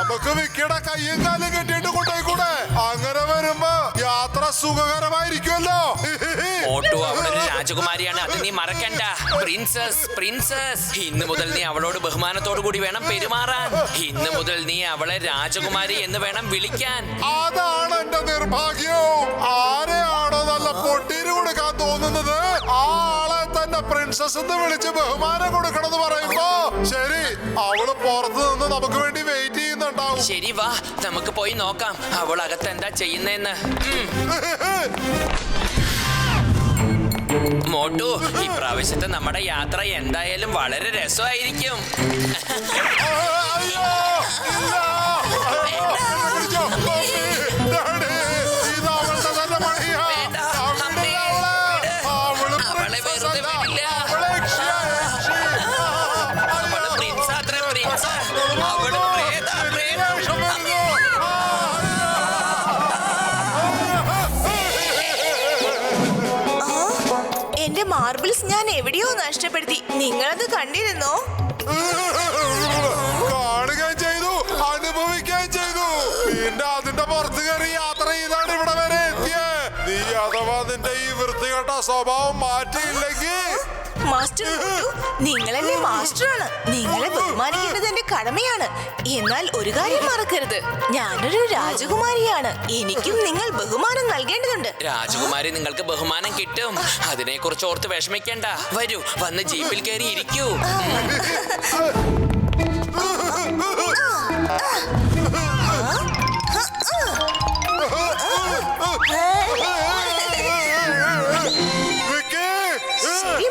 നമുക്ക് വിക്കിയുടെ കയ്യും കാലും കെട്ടിയിട്ട് കൊണ്ടുപോയിക്കൂടെ? അങ്ങനെ വരുമ്പോ യാത്ര സുഖകരമായിരിക്കുമല്ലോ. അവളൊരു രാജകുമാരിയാണ്, അത് നീ മറക്കണ്ട. പ്രിൻസസ്, പ്രിൻസസ്, ഇന്ന് മുതൽ നീ അവളോട് ബഹുമാനത്തോടു കൂടി വേണം പെരുമാറാൻ. ഇന്ന് മുതൽ നീ അവളെ രാജകുമാരി എന്ന് വേണം വിളിക്കാൻ. അതാണ് എന്റെ നിർഭാഗ്യവും. ആരെയാണോ നല്ല പൊട്ടീര് കൊടുക്കാൻ തോന്നുന്നത് ആ ആളെ തന്നെ പ്രിൻസസ് എന്ന് വിളിച്ച് ബഹുമാനം കൊടുക്കണമെന്ന് പറയുമ്പോ ശരി, അവള് പുറത്തു നിന്ന് നമുക്ക് വേണ്ടി വെയിറ്റ് ചെയ്യുന്നുണ്ടാവും. ശരി, വാ നമുക്ക് പോയി നോക്കാം അവൾ അകത്ത് എന്താ ചെയ്യുന്നേന്ന്. മോട്ടു, ഈ പ്രാവശ്യത്തെ നമ്മുടെ യാത്ര എന്തായാലും വളരെ രസമായിരിക്കും. മാർബിൾസ് ഞാൻ എവിടെയോ നഷ്ടപ്പെടുത്തി. നിങ്ങളത് കണ്ടിരുന്നോ? കാണുകയും ചെയ്തു, അനുഭവിക്കുകയും ചെയ്തു. പിന്നെ അതിന്റെ പുറത്ത് കയറി യാത്ര ചെയ്താണ് ഇവിടെ വരെ എത്തിയേ. നീ അഥവാ നിന്റെ ഈ വൃത്തികെട്ട സ്വഭാവം മാറ്റിയില്ലെങ്കിൽ മാസ്റ്റർ, നിങ്ങൾ എന്റെ മാസ്റ്ററാണ്. നിങ്ങളെ ബഹുമാനിക്കേണ്ടത് എന്റെ കടമയാണ്. എന്നാൽ ഒരു കാര്യം മറക്കരുത്, ഞാനൊരു രാജകുമാരിയാണ്. എനിക്കും നിങ്ങൾ ബഹുമാനം നൽകേണ്ടതുണ്ട്. രാജകുമാരി, നിങ്ങൾക്ക് ബഹുമാനം കിട്ടും. അതിനെ കുറിച്ച് ഓർത്ത് വിഷമിക്കേണ്ട. വരൂ, വന്ന് ജീപ്പിൽ കയറി ഇരിക്കൂ.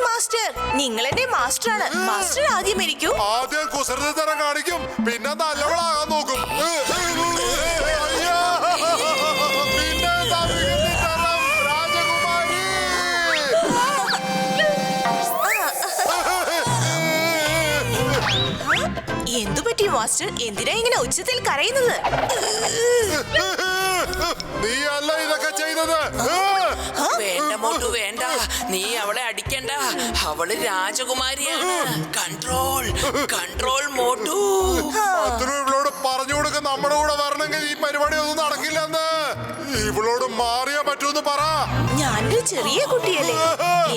മാസ്റ്റർ, നിങ്ങൾ എന്റെ മാസ്റ്ററാണ്. മാസ്റ്റർ ആദ്യം ഇരിക്കൂ. ആദ്യം കുസൃതി തരം കാണിക്കും, പിന്നെ നല്ലവളാകാൻ നോക്കും. എന്തു പറ്റി മാസ്റ്റർ? എന്തിനാ ഇങ്ങനെ ഉച്ചത്തിൽ കരയുന്നത്? നീ അല്ല ഇതൊക്കെ ചെയ്തത്. വേണ്ട മോട്ടു, വേണ്ട. നീ അവളെ അടിക്കണ്ട. അവള് രാജകുമാരിയാണ്. Control, control Motu. ഇവളോട് പറഞ്ഞു കൊടുക്ക, നമ്മുടെ കൂടെ വരണമെങ്കിൽ ഈ പരിപാടി ഒന്നും നടക്കില്ലെന്ന്. ഇവളോട് മാറിയാ പറ്റൂന്ന് പറ. ഞാനൊരു ചെറിയ കുട്ടിയല്ലേ,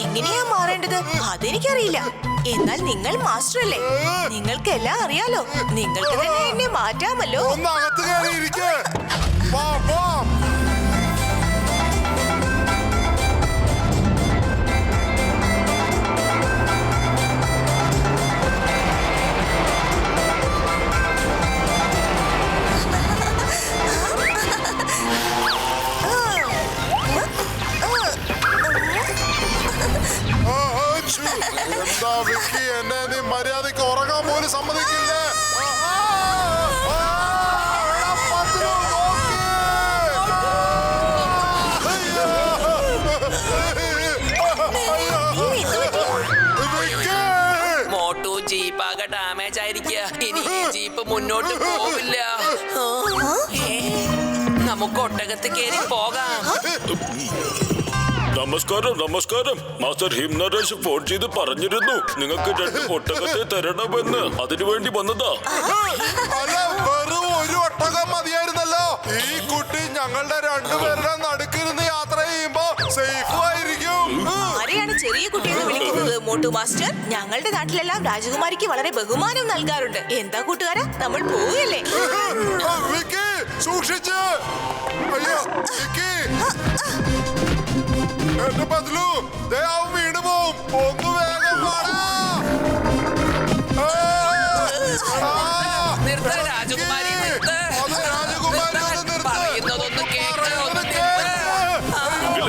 എങ്ങനെയാ മാറേണ്ടത് അതെനിക്കറിയില്ല. എന്നാൽ നിങ്ങൾ മാസ്റ്റർ അല്ലേ, നിങ്ങൾക്ക് എല്ലാം അറിയാലോ. നിങ്ങൾക്ക് തന്നെ എന്നെ മാറ്റാമല്ലോ. ഒന്ന് അകത്ത് കയറിയിരിക്കേ. എന്താ വിക്കി, എന്നെ നീ മര്യാദക്ക് ഉറങ്ങാൻ പോലും സമ്മതിക്കില്ലേ? മോട്ടു, ജീപ്പാകെ ഡാമേജ് ആയിരിക്കുക. ഇനി ഈ ജീപ്പ് മുന്നോട്ട് പോവില്ല. നമുക്ക് ഒട്ടകത്ത് കയറി പോകാം. നമസ്കാരം, നമസ്കാരം. മാസ്റ്റർ ഹിംനരേഷ് ഫോൺ ചെയ്ത് പറഞ്ഞിരുന്നു നിങ്ങൾക്ക് 2 ഒട്ടകത്തെ തരണമെന്ന്. അതിനുവേണ്ടി വന്നതാ. അല്ല, വെറും ഒരു ഒട്ടകം മതിയായിരുന്നല്ലോ. ഈ കുട്ടി ഞങ്ങളുടെ രണ്ടുപേരുടെ നടുക്കിരുന്ന് യാത്ര ചെയ്യുമ്പോ സേഫ് ആയിരിക്കും. ആരെയാണ് ചെറിയ കുട്ടിയെന്ന് വിളിക്കുന്നത് മോട്ടു മാസ്റ്റർ? ഞങ്ങളുടെ നാട്ടിലെല്ലാം രാജകുമാരിക്ക് വളരെ ബഹുമാനം നൽകാറുണ്ട്. എന്താ കൂട്ടുകാരാ, നമ്മൾ പോവുകയല്ലേ? വിക്കി, സൂക്ഷിച്ച്. അയ്യോ വിക്കി, എന്റെ ബദലു വീണ് പോവും. ഒന്ന് വേഗം രാജകുമാരി,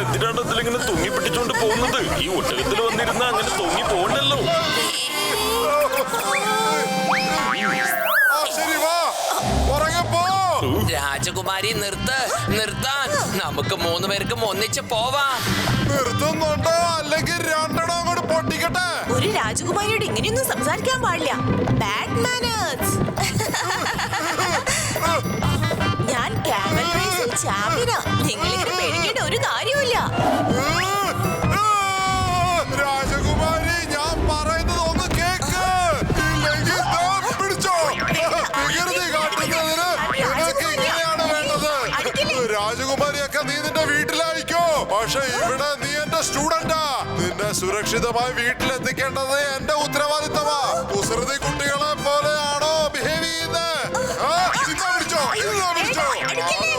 എന്തിനാണ് അതിലിങ്ങനെ തൂങ്ങി പിടിച്ചോണ്ട് പോകുന്നത്? ഈ ഒട്ടകത്തിൽ വന്നിരുന്ന അങ്ങനെ തൂങ്ങി പോകണ്ടല്ലോ. രാജകുമാരി, നിർത്താൻ. നമുക്ക് 3 പേർക്കും ഒന്നിച്ച് പോവാം. നിർത്തുന്നുണ്ടോ അല്ലെങ്കിൽ രണ്ടെണ്ണം അങ്ങോട്ട് പൊട്ടിക്കട്ടെ? ഒരു രാജകുമാരിയോട് ഇങ്ങനെയൊന്നും സംസാരിക്കാൻ പാടില്ല. Bad manners. ഞാൻ ക്യാമൽ റേസിൽ ചാമ്പ്യനാ. നിങ്ങളിങ്ങനെ പേടിക്കേണ്ട ഒരു കാര്യമില്ല. രാജകുമാരി, ഞാൻ പറയുന്നത് ഒന്ന് കേക്ക്. ഇല്ലെങ്കിൽ പിടിച്ചോ. വികൃതി കാട്ടുന്നതിന് പക്ഷെ ഇവിടെ നീ എന്റെ സ്റ്റുഡന്റാ. നിന്നെ സുരക്ഷിതമായി വീട്ടിലെത്തിക്കേണ്ടത് എന്റെ ഉത്തരവാദിത്തമാ. കുസൃതി കുട്ടികളെ പോലെയാണോ ബിഹേവ് ചെയ്യുന്നത്?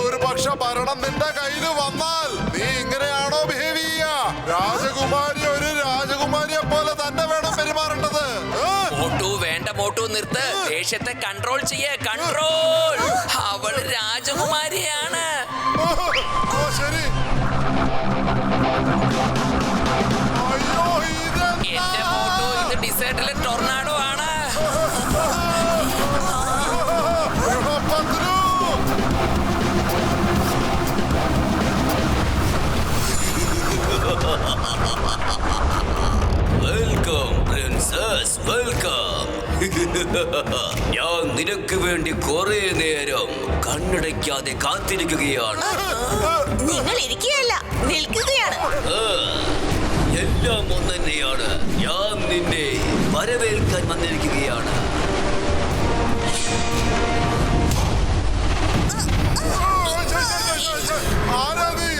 ഒരു പക്ഷെ ഭരണം നിന്റെ കയ്യിൽ വന്നാൽ നീ ഇങ്ങനെയാണോ ബിഹേവ് ചെയ്യാ? രാജകുമാരി ഒരു രാജകുമാരിയെ പോലെ തന്നെ വേണം പെരുമാറേണ്ടത്. മോട്ടു വേണ്ട, മോട്ടു നിർത്ത്. ദേഷ്യത്തെ കൺട്രോൾ ചെയ്യേ, കൺട്രോൾ. അവള് രാജകുമാരിയാണ്. ശരി. അയ്യോ, എന്റെ മോട്ടു, ഇത് ഡിസേർട്ടിലെ ടൊർണാഡോ ആണ്. Welcome princess, welcome. ഞാൻ നിനക്ക് വേണ്ടി കുറെ നേരം കണ്ണടയ്ക്കാതെ കാത്തിരിക്കുകയാണ്. നിങ്ങൾ ഇരിക്കുകയല്ല, നിൽക്കുകയാണ്. എല്ലാം ഒന്ന് തന്നെയാണ്. ഞാൻ നിന്നെ വരവേൽക്കാൻ വന്നിരിക്കുകയാണ്.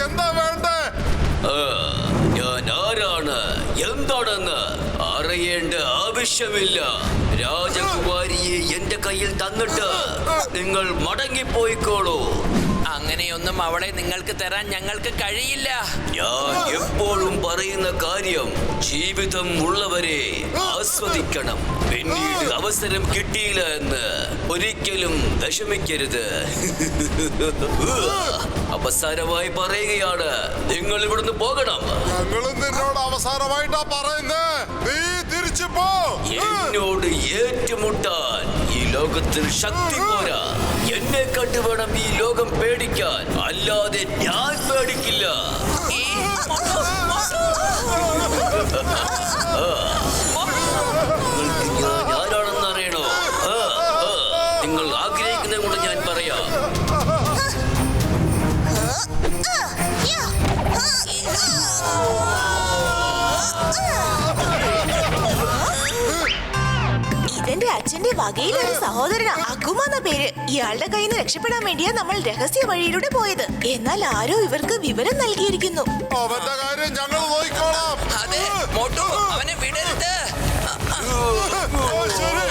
എന്താ വേണ്ടേ? ഞാൻ ആരാണ്, എന്താണെന്ന് അറിയേണ്ട ആവശ്യമില്ല. രാജകുമാരിയെ എന്റെ കയ്യിൽ തന്നിട്ട് നിങ്ങൾ മടങ്ങിപ്പോയിക്കോളൂ. അങ്ങനെയൊന്നും അവളെ നിങ്ങൾക്ക് തരാൻ ഞങ്ങൾക്ക് കഴിയില്ല. ഞാൻ എപ്പോഴും പറയുന്ന കാര്യം, ജീവിതം ഉള്ളവരെ ആസ്വദിക്കണം. പിന്നീട് അവസരം കിട്ടിയില്ല എന്ന് ഒരിക്കലും വിഷമിക്കരുത്. അവസാനമായി പറയുകയാണ്, നിങ്ങൾ ഇവിടുന്ന് പോകണം. ഞങ്ങളും നിന്നോട് അവസാനമായിട്ടാ പറയുന്നത്. നീ തിരിച്ചു പോ. എന്നോട് ഏറ്റുമുട്ടാൻ ഈ ലോകത്തിൽ ശക്തി പോരാ. എന്നെ കണ്ടു വേണം ഈ ലോകം പേടിക്കാൻ, അല്ലാതെ ഞാൻ പേടിക്കില്ല. നിങ്ങൾക്ക് ഞാൻ ആരാണെന്ന് അറിയണോ? നിങ്ങൾ ആഗ്രഹിക്കുന്നത് കൊണ്ട് ഞാൻ പറയാം. ഇതെന്റെ അച്ഛന്റെ വകയിലൊരു സഹോദരനാ, അക്കുമ എന്ന പേര്. ഇയാളുടെ കയ്യിൽ നിന്ന് രക്ഷപ്പെടാൻ വേണ്ടിയാ നമ്മൾ രഹസ്യ വഴിയിലൂടെ പോയത്. എന്നാൽ ആരോ ഇവർക്ക് വിവരം നൽകിയിരിക്കുന്നു. അവന്റെ കാര്യം ഞങ്ങൾ നോക്കിക്കോളാം. അതെ, മോട്ടു, അവനെ വിടരുത്. ശരി.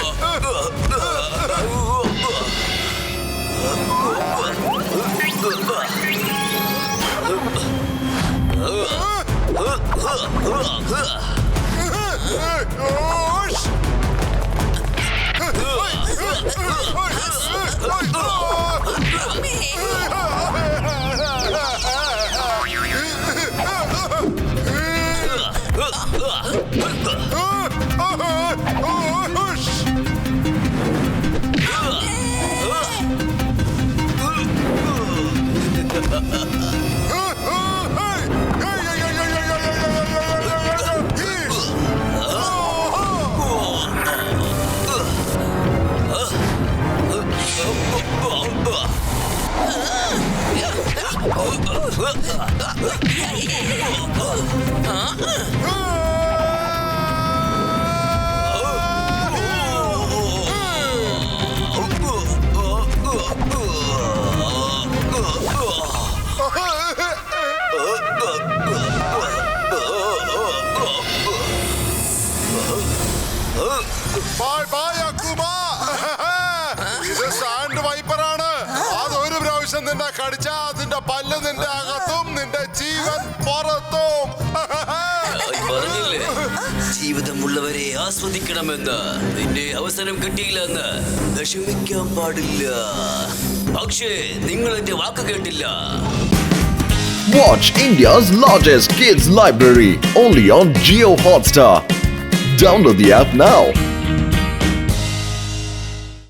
Bye bye, Akuma. ഇത് സാൻഡ് വൈപ്പറാണ്. അതൊരു പ്രാവശ്യം നിന്നെ കടിച്ചാ അതിന്റെ പല്ല് നിന്റെ അകത്തും നിന്റെ ജീവൻ പുറത്തും. പറഞ്ഞില്ലേ, ജീവിതമുള്ളവരെ ആസ്വദിക്കണമെന്ന്. നിന്റെ അവസരം കിട്ടിയില്ലെന്ന് വിഷമിക്കാൻ പാടില്ല. പക്ഷേ നിങ്ങൾ എന്റെ വാക്ക് കേട്ടില്ല. Watch India's largest kids library only on Jio Hotstar. Download the app now.